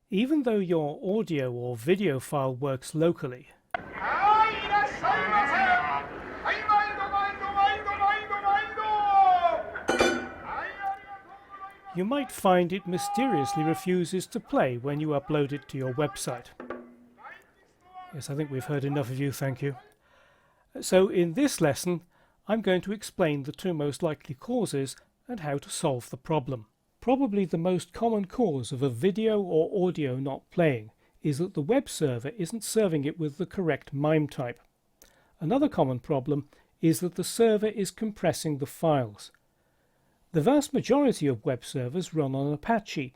Even though your audio or video file works locally, you might find it mysteriously refuses to play when you upload it to your website. Yes, I think we've heard enough of you, thank you. So in this lesson, I'm going to explain the two most likely causes and how to solve the problem. Probably the most common cause of a video or audio not playing is that the web server isn't serving it with the correct MIME type. Another common problem is that the server is compressing the files. The vast majority of web servers run on Apache,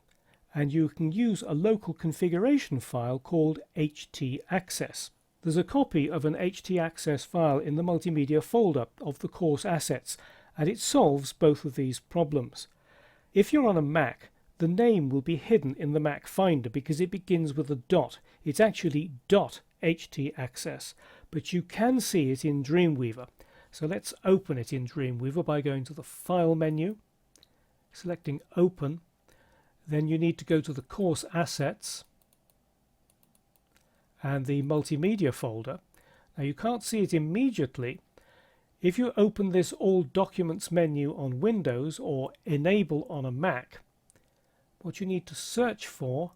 and you can use a local configuration file called htaccess. There's a copy of an htaccess file in the multimedia folder of the course assets, and it solves both of these problems. If you're on a Mac, the name will be hidden in the Mac Finder because it begins with a dot. It's actually .htaccess, but you can see it in Dreamweaver. So let's open it in Dreamweaver by going to the File menu, selecting Open. Then you need to go to the Course Assets and the Multimedia folder. Now you can't see it immediately. If you open this All Documents menu on Windows or Enable on a Mac, what you need to search for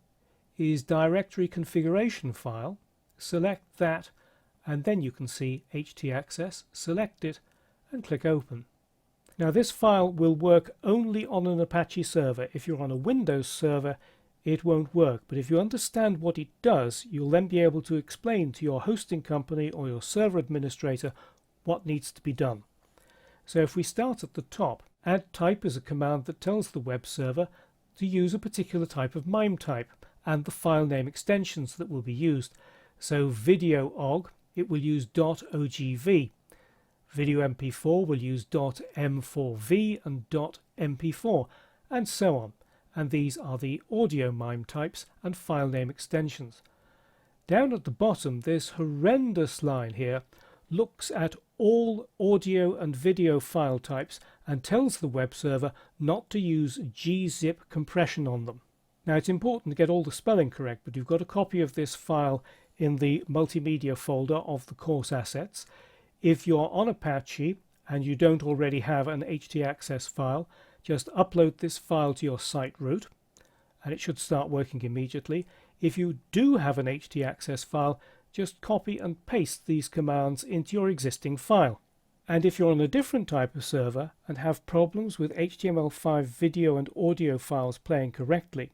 is Directory Configuration File. Select that, and then you can see htaccess. Select it and click Open. Now this file will work only on an Apache server. If you're on a Windows server, it won't work, but if you understand what it does, you'll then be able to explain to your hosting company or your server administrator what needs to be done. So if we start at the top, add type is a command that tells the web server to use a particular type of MIME type and the file name extensions that will be used. So video OGG, it will use .ogv. Video MP4 will use .m4v and .mp4, and so on. And these are the audio MIME types and file name extensions. Down at the bottom, this horrendous line here looks at all audio and video file types and tells the web server not to use gzip compression on them. Now it's important to get all the spelling correct, but you've got a copy of this file in the multimedia folder of the course assets. If you're on Apache and you don't already have an htaccess file, just upload this file to your site root and it should start working immediately. If you do have an htaccess file, just copy and paste these commands into your existing file. And if you're on a different type of server and have problems with HTML5 video and audio files playing correctly,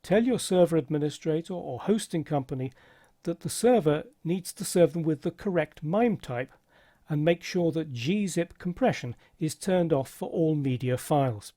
tell your server administrator or hosting company that the server needs to serve them with the correct MIME type and make sure that gzip compression is turned off for all media files.